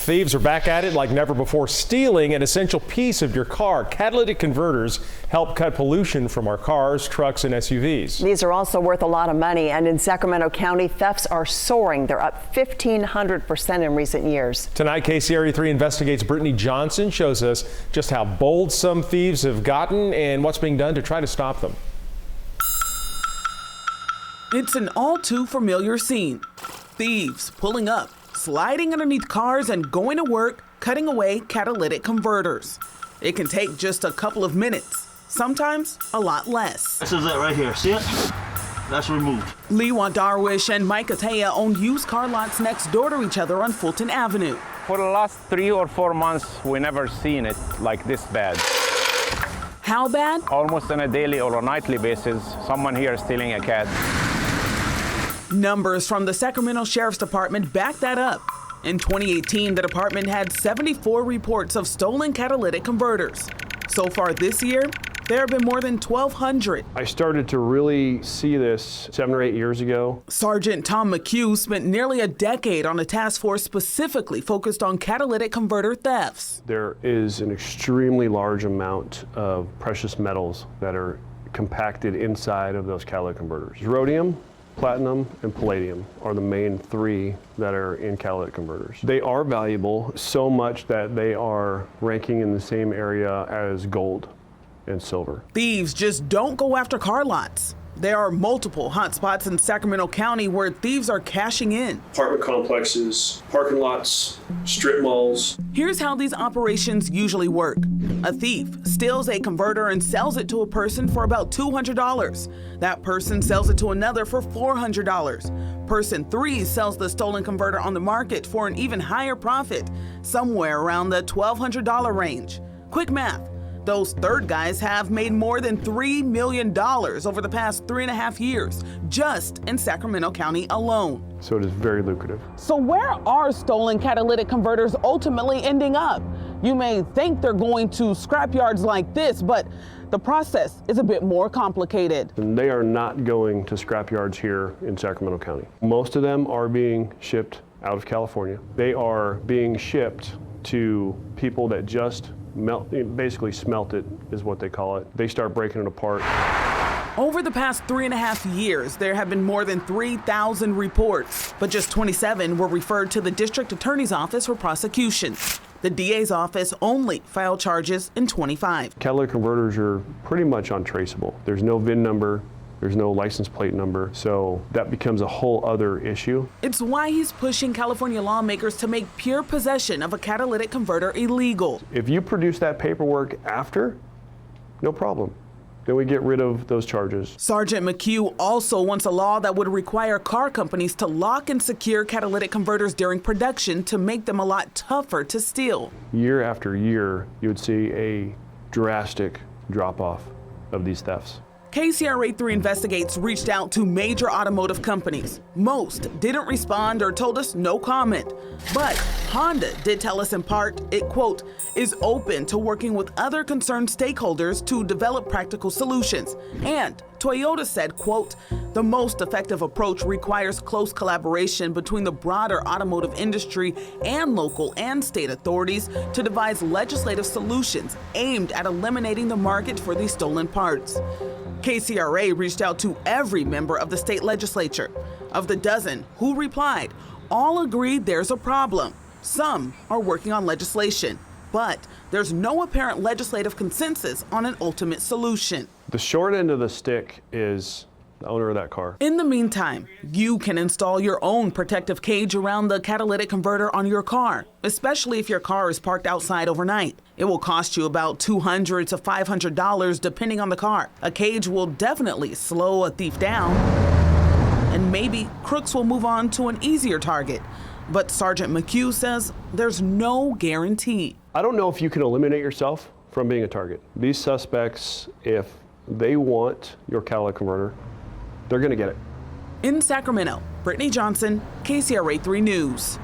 Thieves are back at it like never before, stealing an essential piece of your car. Catalytic converters help cut pollution from our cars, trucks, and SUVs. These are also worth a lot of money, and in Sacramento County, thefts are soaring. They're up 1,500% in recent years. Tonight, KCRA3 investigates. Brittany Johnson shows us just how bold some thieves have gotten and what's being done to try to stop them. It's an all too familiar scene. Thieves pulling up, sliding underneath cars and going to work, cutting away catalytic converters. It can take just a couple of minutes, sometimes a lot less. This is it right here, see it? That's removed. Lewa Darwish and Mike Ataya own used car lots next door to each other on Fulton Avenue. For the last 3 or 4 months, we never seen it like this bad. How bad? Almost on a daily or a nightly basis, someone here is stealing a cat. Numbers from the Sacramento Sheriff's Department back that up. In 2018, the department had 74 reports of stolen catalytic converters. So far this year, there have been more than 1,200. I started to really see this 7 or 8 years ago. Sergeant Tom McHugh spent nearly a decade on a task force specifically focused on catalytic converter thefts. There is an extremely large amount of precious metals that are compacted inside of those catalytic converters. Rhodium, platinum, and palladium are the main 3 that are in catalytic converters. They are valuable so much that they are ranking in the same area as gold and silver. Thieves just don't go after car lots. There are multiple hotspots in Sacramento County where thieves are cashing in. Apartment complexes, parking lots, strip malls. Here's how these operations usually work. A thief steals a converter and sells it to a person for about $200. That person sells it to another for $400. Person 3 sells the stolen converter on the market for an even higher profit, somewhere around the $1,200 range. Quick math. Those third guys have made more than $3 million over the past 3.5 years, just in Sacramento County alone. So it is very lucrative. So where are stolen catalytic converters ultimately ending up? You may think they're going to scrapyards like this, but the process is a bit more complicated. And they are not going to scrapyards here in Sacramento County. Most of them are being shipped out of California. They are being shipped to people that just basically smelt it, is what they call it. They start breaking it apart. Over the past 3.5 years, there have been more than 3,000 reports, but just 27 were referred to the district attorney's office for prosecution. The DA's office only filed charges in 25. Catalytic converters are pretty much untraceable. There's no VIN number. There's no license plate number, so that becomes a whole other issue. It's why he's pushing California lawmakers to make pure possession of a catalytic converter illegal. If you produce that paperwork after, no problem. Then we get rid of those charges. Sergeant McHugh also wants a law that would require car companies to lock and secure catalytic converters during production to make them a lot tougher to steal. Year after year, you would see a drastic drop-off of these thefts. KCRA3 Investigates reached out to major automotive companies. Most didn't respond or told us no comment. But Honda did tell us in part it, quote, is open to working with other concerned stakeholders to develop practical solutions. And Toyota said, quote, the most effective approach requires close collaboration between the broader automotive industry and local and state authorities to devise legislative solutions aimed at eliminating the market for these stolen parts. KCRA reached out to every member of the state legislature. Of the dozen who replied, all agreed there's a problem. Some are working on legislation, but there's no apparent legislative consensus on an ultimate solution. The short end of the stick is the owner of that car. In the meantime, you can install your own protective cage around the catalytic converter on your car, especially if your car is parked outside overnight. It will cost you about $200 to $500 depending on the car. A cage will definitely slow a thief down, and maybe crooks will move on to an easier target. But Sergeant McHugh says there's no guarantee. I don't know if you can eliminate yourself from being a target. These suspects, if they want your catalytic converter, they're going to get it. In Sacramento, Brittany Johnson, KCRA3 News.